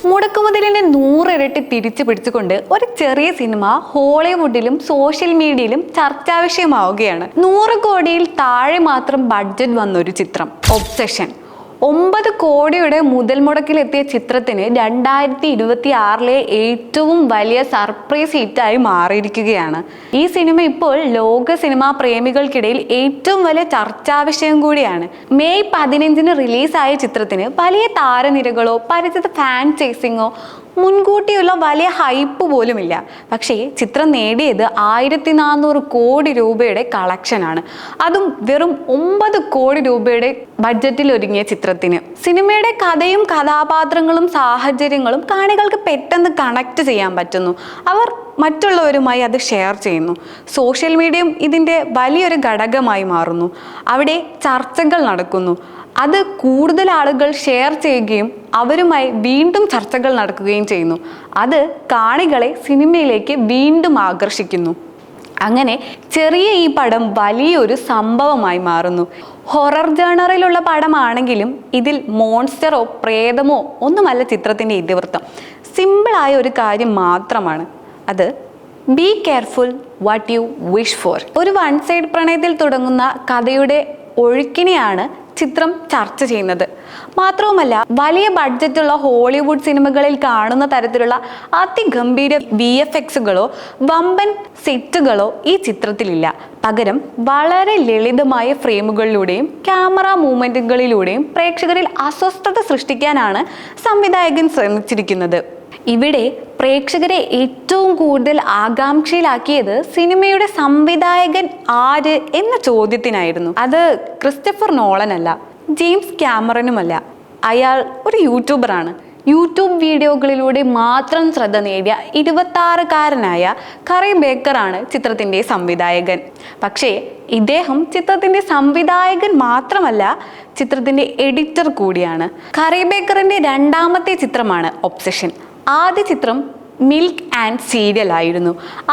മുടക്കുമുതലിന്റെ 100 ഇരട്ടി തിരിച്ചു പിടിച്ചുകൊണ്ട് ഒരു ചെറിയ സിനിമ ഹോളിവുഡിലും സോഷ്യൽ മീഡിയയിലും ചർച്ചാ വിഷയമാവുകയാണ്. 100 കോടിയിൽ താഴെ മാത്രം ബഡ്ജറ്റ് വന്നൊരു ചിത്രം ഒബ്സഷൻ. 9 കോടിയുടെ മുതൽ മുടക്കിലെത്തിയ ചിത്രത്തിന് 2026 ഏറ്റവും വലിയ സർപ്രൈസ് ഹിറ്റായി മാറിയിരിക്കുകയാണ്. ഈ സിനിമ ഇപ്പോൾ ലോക സിനിമാ പ്രേമികൾക്കിടയിൽ ഏറ്റവും വലിയ ചർച്ചാ വിഷയം കൂടിയാണ്. മെയ് 15 റിലീസായ ചിത്രത്തിന് വലിയ താരനിരകളോ പരിചിത ഫാൻ ചേസിങ്ങോ മുൻകൂട്ടിയുള്ള വലിയ ഹൈപ്പ് പോലുമില്ല. പക്ഷേ ചിത്രം നേടിയത് 1400 കോടി രൂപയുടെ കളക്ഷനാണ്. അതും വെറും 9 കോടി രൂപയുടെ ബഡ്ജറ്റിൽ ഒരുങ്ങിയ ചിത്രത്തിന്. സിനിമയുടെ കഥയും കഥാപാത്രങ്ങളും സാഹചര്യങ്ങളും കാണികൾക്ക് പെട്ടെന്ന് കണക്ട് ചെയ്യാൻ പറ്റുന്നു. അവർ മറ്റുള്ളവരുമായി അത് ഷെയർ ചെയ്യുന്നു. സോഷ്യൽ മീഡിയയും ഇതിൻ്റെ വലിയൊരു ഘടകമായി മാറുന്നു. അവിടെ ചർച്ചകൾ നടക്കുന്നു. അത് കൂടുതൽ ആളുകൾ ഷെയർ ചെയ്യുകയും അവരുമായി വീണ്ടും ചർച്ചകൾ നടക്കുകയും ചെയ്യുന്നു. അത് കാണികളെ സിനിമയിലേക്ക് വീണ്ടും ആകർഷിക്കുന്നു. അങ്ങനെ ചെറിയ ഈ പടം വലിയൊരു സംഭവമായി മാറുന്നു. ഹൊറർ ജേണറിലുള്ള പടമാണെങ്കിലും ഇതിൽ മോൺസ്റ്ററോ പ്രേതമോ ഒന്നുമല്ല ചിത്രത്തിൻ്റെ ഇതിവൃത്തം. സിമ്പിളായ ഒരു കാര്യം മാത്രമാണ്. അത് be careful what you wish four. ഒരു വൺ സൈഡ് പ്രണയത്തിൽ തുടങ്ങുന്ന കഥയുടെ ഒഴുക്കിനെയാണ് ചിത്രം ചർച്ച ചെയ്യുന്നത്. മാത്രവുമല്ല, വലിയ ബഡ്ജറ്റുള്ള ഹോളിവുഡ് സിനിമകളിൽ കാണുന്ന തരത്തിലുള്ള അതിഗംഭീര VFXകളോ വമ്പൻ സെറ്റുകളോ ഈ ചിത്രത്തിലില്ല. പകരം വളരെ ലളിതമായ ഫ്രെയിമുകളിലൂടെയും ക്യാമറ മൂവ്മെന്റുകളിലൂടെയും പ്രേക്ഷകരിൽ അസ്വസ്ഥത സൃഷ്ടിക്കാനാണ് സംവിധായകൻ ശ്രമിച്ചിരിക്കുന്നത്. ഇവിടെ പ്രേക്ഷകരെ ഏറ്റവും കൂടുതൽ ആകാംക്ഷയിലാക്കിയത് സിനിമയുടെ സംവിധായകൻ ആര് എന്ന ചോദ്യത്തിനായിരുന്നു. അത് ക്രിസ്റ്റഫർ നോളൻ അല്ല, ജെയിംസ് ക്യാമറനുമല്ല. അയാൾ ഒരു യൂട്യൂബറാണ്. യൂട്യൂബ് വീഡിയോകളിലൂടെ മാത്രം ശ്രദ്ധ നേടിയ 26-കാരനായ കറി ബേക്കറാണ് ചിത്രത്തിൻ്റെ സംവിധായകൻ. പക്ഷേ ഇദ്ദേഹം ചിത്രത്തിൻ്റെ സംവിധായകൻ മാത്രമല്ല, ചിത്രത്തിൻ്റെ എഡിറ്റർ കൂടിയാണ്. കറി ബേക്കറിൻ്റെ 2ാമത്തെ ചിത്രമാണ് ഒബ്സഷൻ. ആദ്യ ചിത്രം മിൽക്ക് ആൻഡ് സീരിയൽ ആയിരുന്നു.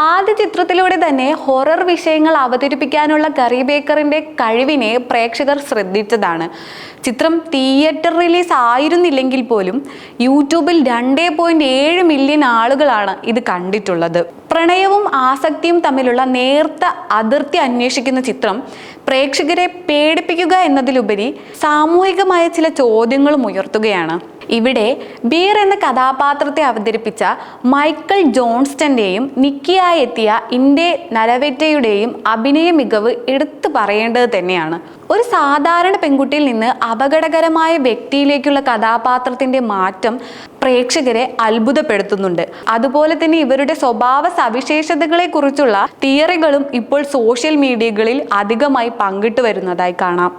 ആദ്യ ചിത്രത്തിലൂടെ തന്നെ ഹൊറർ വിഷയങ്ങൾ അവതരിപ്പിക്കാനുള്ള കറി ബേക്കറിൻ്റെ കഴിവിനെ പ്രേക്ഷകർ ശ്രദ്ധിച്ചതാണ്. ചിത്രം തിയേറ്റർ റിലീസ് ആയിരുന്നില്ലെങ്കിൽ പോലും യൂട്യൂബിൽ 2.7 മില്യൺ ആളുകളാണ് ഇത് കണ്ടിട്ടുള്ളത്. പ്രണയവും ആസക്തിയും തമ്മിലുള്ള നേർത്ത അതിർത്തി അന്വേഷിക്കുന്ന ചിത്രം പ്രേക്ഷകരെ പേടിപ്പിക്കുക എന്നതിലുപരി സാമൂഹികമായ ചില ചോദ്യങ്ങളും ഉയർത്തുകയാണ്. ഇവിടെ ബീർ എന്ന കഥാപാത്രത്തെ അവതരിപ്പിച്ച മൈക്കൽ ജോൺസ്റ്റന്റെയും നിക്കിയായി എത്തിയ ഇൻഡെ നലവെറ്റയുടെയും അഭിനയ മികവ് എടുത്തു പറയേണ്ടത് തന്നെയാണ്. ഒരു സാധാരണ പെൺകുട്ടിയിൽ നിന്ന് അപകടകരമായ വ്യക്തിയിലേക്കുള്ള കഥാപാത്രത്തിന്റെ മാറ്റം പ്രേക്ഷകരെ അത്ഭുതപ്പെടുത്തുന്നുണ്ട്. അതുപോലെ തന്നെ ഇവരുടെ സ്വഭാവ സവിശേഷതകളെ കുറിച്ചുള്ള തിയറികളും ഇപ്പോൾ സോഷ്യൽ മീഡിയകളിൽ അധികമായി പങ്കിട്ടു വരുന്നതായി കാണാം.